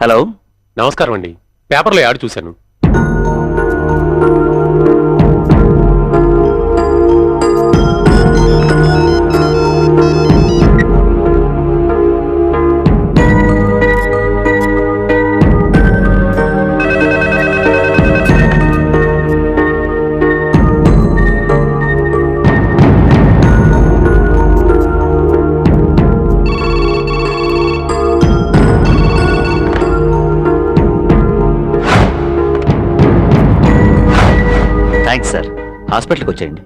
Hello, నమస్కారం అండి. పేపర్లో యాడ్ చూశాను. Thanks sir. హాస్పిటల్కి వచ్చేయండి.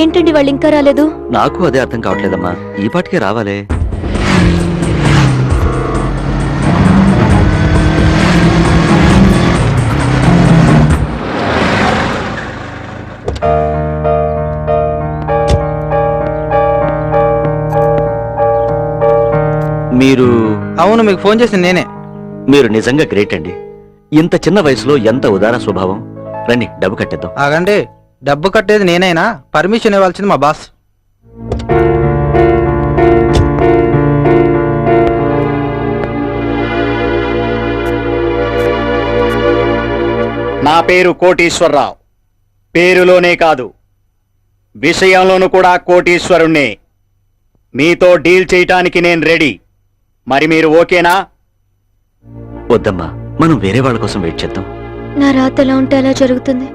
ఏంటండి వాళ్ళు ఇంకా రాలేదు? నాకు అదే అర్థం కావట్లేదమ్మా. ఈ పాటికే రావాలే. మీరు అవును, మీకు ఫోన్ చేసింది నేనే. మీరు నిజంగా గ్రేట్ అండి. ఇంత చిన్న వయసులో ఎంత ఉదార స్వభావం. రండి, డబ్బు కట్టేద్దాం. ఆగండి, డబ్బు కట్టేది నేనైనా పర్మిషన్ ఇవ్వాల్సింది మా బాస్. నా పేరు కోటీశ్వరరావు. పేరులోనే కాదు, విషయంలోనూ కూడా కోటీశ్వరుణ్ణే. మీతో డీల్ చేయటానికి నేను రెడీ. మరి మీరు ఓకేనా? వద్దమ్మా, మనం వేరే వాళ్ళ కోసం వెయిట్ చేద్దాం. నా రాత ఎలా ఉంటే అలా జరుగుతుంది.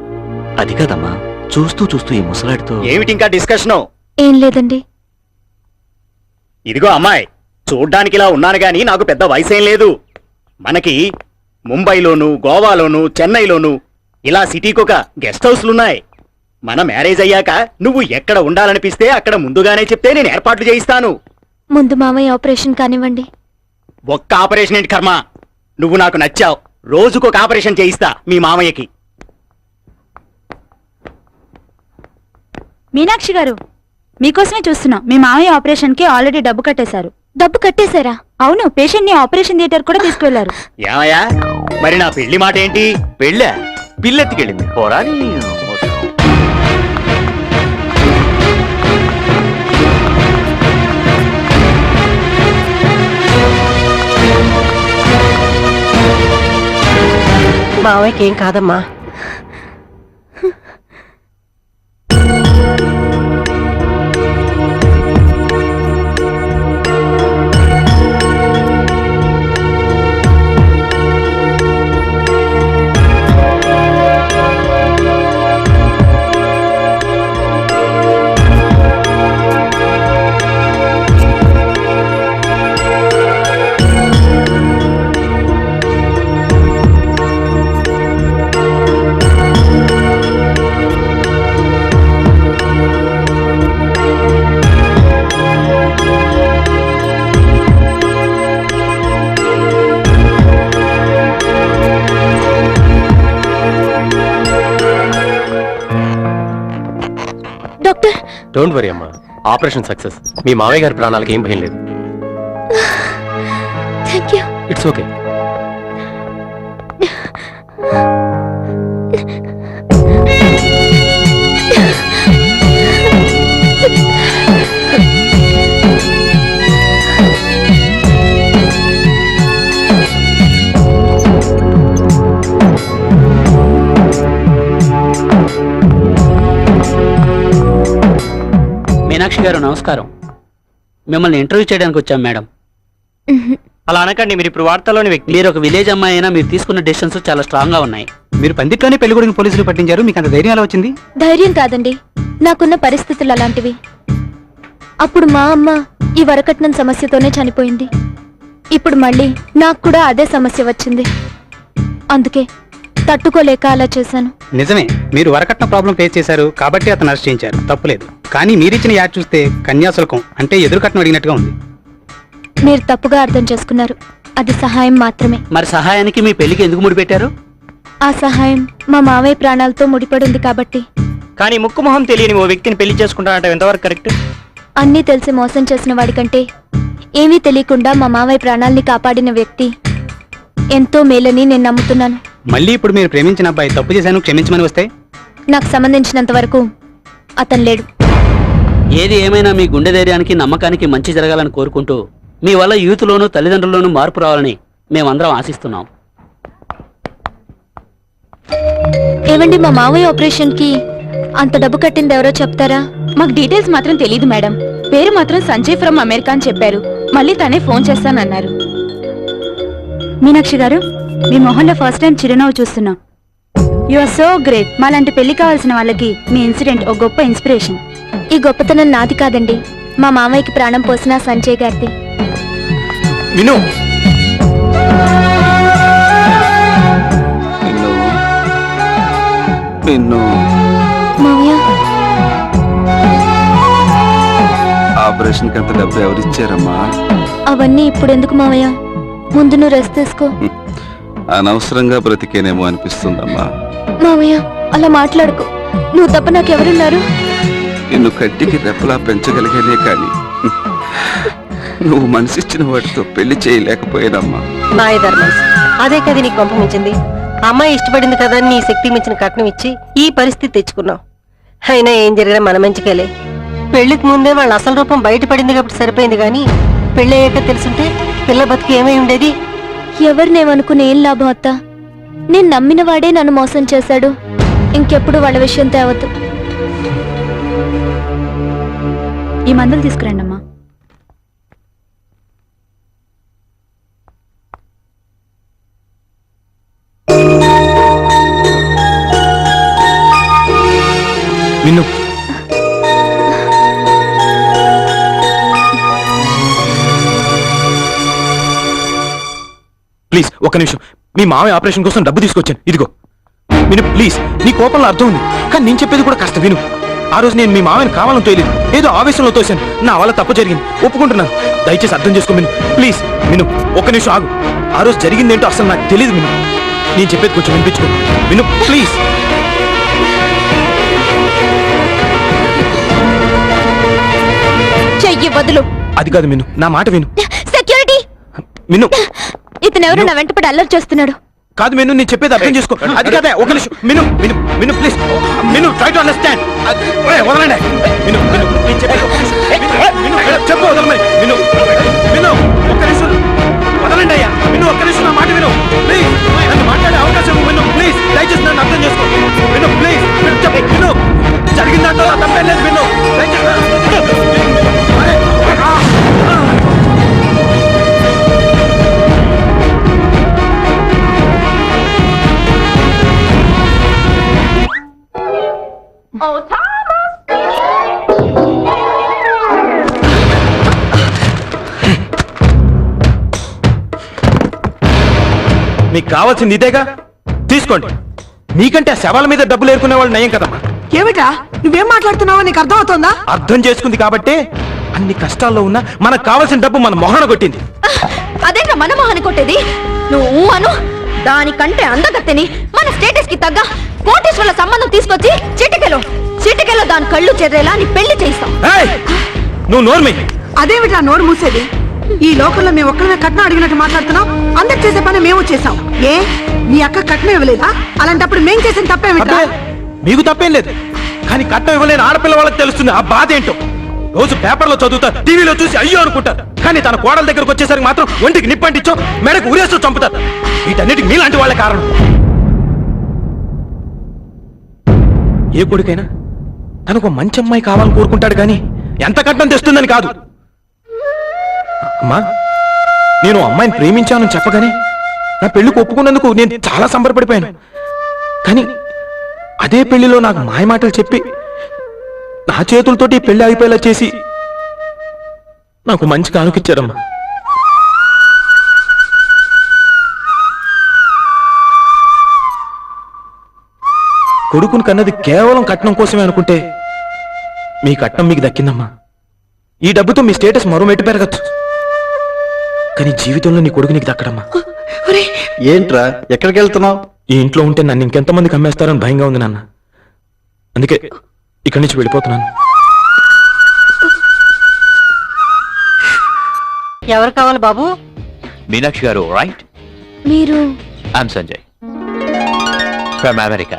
అది కాదమ్మా, చూస్తూ చూస్తూ ఈ ముసలాడితో ఏమిటి ఇంకా డిస్కషను? ఏం లేదండి. ఇదిగో అమ్మాయి, చూడ్డానికి ఇలా ఉన్నాను గాని నాకు పెద్ద వయసేం లేదు. మనకి ముంబైలోను, గోవాలోను, చెన్నైలోను ఇలా సిటీకొక గెస్ట్ హౌస్లున్నాయి. మన మ్యారేజ్ అయ్యాక నువ్వు ఎక్కడ ఉండాలనిపిస్తే అక్కడ ముందుగానే చెప్తే నేను ఏర్పాట్లు చేయిస్తాను. ముందు మామయ్య ఆపరేషన్ కానివ్వండి. ఒక్క ఆపరేషన్ ఏంటి కర్మ, నువ్వు నాకు నచ్చావు. రోజుకొక ఆపరేషన్ చేయిస్తా మీ మామయ్యకి. మీనాక్షి గారు, మీకోసమే చూస్తున్నాం. మీ మామయ్య ఆపరేషన్ కి ఆల్రెడీ డబ్బు కట్టేశారు. డబ్బు కట్టేశారా? అవును, పేషెంట్ ని ఆపరేషన్ థియేటర్ కూడా తీసుకువెళ్లారు. ఏమయ్యా, మరి నా పెళ్లి మాట ఏంటి? పెళ్ళా? పిల్లెత్తికెళ్ళింది పోరా నీ మోసం. మావయ్యకి ఏం కాదమ్మా. డాక్టర్, డోంట్ వరీ అమ్మా, ఆపరేషన్ సక్సెస్. మీ మావయ్య గారి ప్రాణాలకు ఏం భయం లేదు. Thank you. It's okay. Meenakshi గారు నమస్కారం. మిమ్మల్ని ఇంటర్వ్యూ చేయడానికి వచ్చాం మేడం. అలా అనకండి, మీరు ఇప్పుడు వార్తలోని వ్యక్తి. మీరు ఒక విలేజ్ అమ్మాయి అయినా మీరు తీసుకున్న డెసిషన్స్ చాలా స్ట్రాంగ్ గా ఉన్నాయి. మీరు పందిట్లోనే పెళ్లి కొడుకుని పోలీసులు పట్టించారు, మీకు అంత ధైర్యం ఎలా వచ్చింది? ధైర్యం కాదండి, నాకున్న పరిస్థితులు అలాంటివి. అప్పుడు మా అమ్మ ఈ వరకట్నం సమస్యతోనే చనిపోయింది. ఇప్పుడు మళ్ళీ నాకు కూడా అదే సమస్య వచ్చింది. అందుకే తట్టుకోలేక అలా చేశాను. నిజమే, మీరు వరకట్న ప్రాబ్లం ఫేస్ చేశారు కాబట్టి అతను అరెస్ట్ చేయించారు, తప్పులేదు. కానీ మీరిచ్చిన యాడ్ చూస్తే కన్యాశుల్కం అంటే ఎదురుకట్నం అడిగినట్టుగా ఉంది. మీరు తప్పుగా అర్థం చేసుకున్నారు. అది సహాయం మాత్రమే. మరి సహాయానికి మీ పెళ్లికి ఎందుకు ముడిపెట్టారు? ఆ సహాయం మా మావయ్య ప్రాణాలతో ముడిపడింది కాబట్టి. కానీ ముక్కు మొహం తెలియని ఓ వ్యక్తిని పెళ్లి చేసుకుంటానంటే ఎంతవరకు కరెక్ట్? అన్నీ తెలిసి మోసం చేసిన వాడికంటే ఏమీ తెలియకుండా మా మావయ్య ప్రాణాల్ని కాపాడిన వ్యక్తి ఎంతో మేలని నేను నమ్ముతున్నాను. మళ్ళీ ఇప్పుడు మీరు ప్రేమించిన అబ్బాయి తప్పు చేశాను క్షమించమని వస్తే నాకు సంబంధించినంత వరకు అతను లేడు. ఏది ఏమైనా మీ గుండె ధైర్యానికి నమ్మకానికి మంచి జరగాలని కోరుకుంటూ మీ వల్ల యూత్లోనూ తల్లిదండ్రుల్లోనూ మార్పు రావాలని మేమందరం ఆశిస్తున్నాం. ఏమండి, మా మావయ్య ఆపరేషన్ కి అంత డబ్బు కట్టింది ఎవరో చెప్తారా? మాకు డీటెయిల్స్ మాత్రం తెలియదు మేడం. పేరు మాత్రం సంజయ్ ఫ్రమ్ అమెరికా అని చెప్పారు. మళ్ళీ తనే ఫోన్ చేస్తానన్నారు. మీనాక్షి గారు, మీ మొహంలో ఫస్ట్ టైం చిరునవ్వు చూస్తున్నాం. You are so great. మాలాంటి పెళ్లి కావాల్సిన వాళ్ళకి మీ ఇన్సిడెంట్ ఒక గొప్ప ఇన్స్పిరేషన్. ఈ గొప్పతనం నాది కాదండి, మా మామయ్యకి ప్రాణం పోసిన సంజయ్ గారిది. విను, నిన్ను మావయ్య, ఆపరేషన్ కి అంత డబ్బు ఎవరిచ్చారమ్మా? అవన్నీ ఇప్పుడు ఎందుకు మావయ్య? ముందు నువ్వు రెస్ట్ తీసుకో. అనవసరంగా బ్రతికేనేమో అనిపిస్తుందమ్మా. మావయ్య, అలా మాట్లాడుకో. నువ్వు తప్ప నాకెవరున్నారు? నిన్ను కట్టికి రెప్పలా పెంచగలిగానే కానీ నువ్వు మనసిచ్చిన వాటితో పెళ్లి చేయలేకపోయానమ్మా. నాయ ధర్మం అదే కదా నీకు పంపించింది. అమ్మాయి ఇష్టపడింది కదా నీ శక్తి మించిన కట్నం ఇచ్చి ఈ పరిస్థితి తెచ్చుకున్నావు. అయినా ఏం జరిగినా మన మంచికేలే. పెళ్లికి ముందే వాళ్ళ అసలు రూపం బయటపడింది కాబట్టి సరిపోయింది, కానీ పెళ్లి అయ్యాక తెలుసుంటే పిల్ల బతికి ఏమై ఉండేది? ఎవరినేమనుకుని ఏం లాభం అత్త? నేను నమ్మిన వాడే నన్ను మోసం చేశాడు. ఇంకెప్పుడు వాళ్ళ విషయం తేవద్దు. ఈ మందులు తీసుకురండి అమ్మా. విను. ప్లీజ్ ఒక్క నిమిషం. మీ మామయ్య ఆపరేషన్ కోసం డబ్బు తీసుకొచ్చాను, ఇదిగో. విను ప్లీజ్. నీ కోపంలో అర్థం ఉంది, కానీ నేను చెప్పేది కూడా కాస్త విను. ఆ రోజు నేను మీ మామయ్యని కావాలని తోయలేదు, ఏదో ఆవేశంలో తోశాను. నా వల్ల తప్పు జరిగింది, ఒప్పుకుంటున్నాను. దయచేసి అర్థం చేసుకో విను ప్లీజ్. విను ఒక్క నిమిషం ఆగు. ఆ రోజు జరిగిందేంటో అసలు నాకు తెలియదు విను. నేను చెప్పేది కొంచెం వినిపించుకో విను ప్లీజ్. చెయ్యి వదులు. అది కాదు విను, నా మాట విను. సెక్యూరిటీ! విను. ఇతనెవరు నా వెంటపడి అల్లరి చేస్తున్నాడు? కాదు మెను, నేను చెప్పేది అర్థం చేసుకో. అది కాదే, ఒక నిమిషం. Minu Minu Minu please. Minu try to understand. వదలండి. మిను మిను నేను చెప్పేది ఒక నిమిషం. మిను చెప్పు, వదలమని. మిను మిను ఒక్క నిమిషం వదలండి అయ్యా. మిను ఒక్క నిమిషం, నా మాట విను ప్లీజ్. నన్ను మాట్లాడే అవకాశం మిను ప్లీజ్. దయచేసి నన్ను అర్థం చేసుకో. మిను ప్లీజ్. మిను చెప్పు. మిను జరిగిన దాంట్లో తప్పేం లేదు. మిను దయచేసి మీకు కావాల్సింది ఇదేగా, తీసుకోండి. మీకంటే ఆ శవాల మీద డబ్బులు ఏరుకునే వాళ్ళు నయం కదమ్మా. ఏమిటా నువ్వేం మాట్లాడుతున్నావో నీకు అర్థం అవుతుందా? అర్థం చేసుకుంది కాబట్టి అన్ని కష్టాల్లో ఉన్నా మనకు కావాల్సిన డబ్బు మన మొహన కొట్టింది. అదేంటో మన మొహాన్ని కొట్టేది? నువ్వు అను. దానికంటే అందగత్తెని మన స్టేటస్ కి తగ్గ కోటేశ్వర్ల సంబంధం తీసుకొచ్చి చిటికెలో దాని కళ్ళు చెర్రేలా నీ పెళ్లి చేయిస్తాం. ఏయ్, నువ్వు నోర్మి. అదేమిటా నోరు మూసేది? ఈ లోకంలో మేము ఒక్కరిమే కట్నం అడిగినట్టు మాట్లాడుతున్నాం. అందరు చేసే పని మేము చేసాం. ఏ నీ అక్క కట్నం ఇవ్వలేదా? అలాంటప్పుడు మేం చేసిన తప్పేమిటా? అబ్బే, మీకు తప్పేం లేదు, కానీ కట్నం ఇవ్వలేని ఆడపిల్ల వాళ్ళకి తెలుస్తుంది ఆ బాధ ఏంటో. రోజు పేపర్లో చదువుతారు, టీవీలో చూసి అయ్యో అనుకుంటారు, కానీ తన కోడల దగ్గరకు వచ్చేసరికి మాత్రం ఒంటికి నిప్పంటించో మెడకు ఉరేస్తూ చంపుతారు. వీటన్నిటికి మీలాంటి వాళ్ళే కారణం. ఏ కొడుకైనా తనకు మంచి అమ్మాయి కావాలని కోరుకుంటాడు, కానీ ఎంత కట్నం తెస్తుందని కాదు. అమ్మా, నేను అమ్మాయిని ప్రేమించానని చెప్పగానే నా పెళ్లికి ఒప్పుకున్నందుకు నేను చాలా సంబరపడిపోయాను. కానీ అదే పెళ్లిలో నాకు మాయమాటలు చెప్పి నా చేతులతోటి పెళ్లి ఆగిపోయేలా చేసి నాకు మంచి కానుకిచ్చారమ్మా. కొడుకుని కన్నది కేవలం కట్నం కోసమే అనుకుంటే మీ కట్నం మీకు దక్కిందమ్మా. ఈ డబ్బుతో మీ స్టేటస్ మరో మెట్టు పెరగచ్చు, కానీ జీవితంలో నీ కొడుకు నీకు దక్కడమ్మా. ఏంట్రా ఎక్కడికి వెళ్తున్నావు? ఈ ఇంట్లో ఉంటే నన్ను ఇంకెంతమంది కమ్మేస్తారని భయంగా ఉంది నాన్న. అందుకే ఇక్కడి నుంచి వెళ్ళిపోతున్నాను. ఎవరు కావాలి బాబు? మీనాక్షి గారు రైట్? మీరు ఐఎమ్ సంజయ్ ఫ్రమ్ అమెరికా.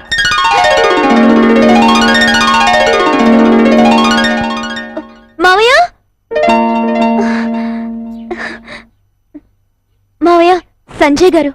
మావయ్య మావయ్య సంజయ్ గారు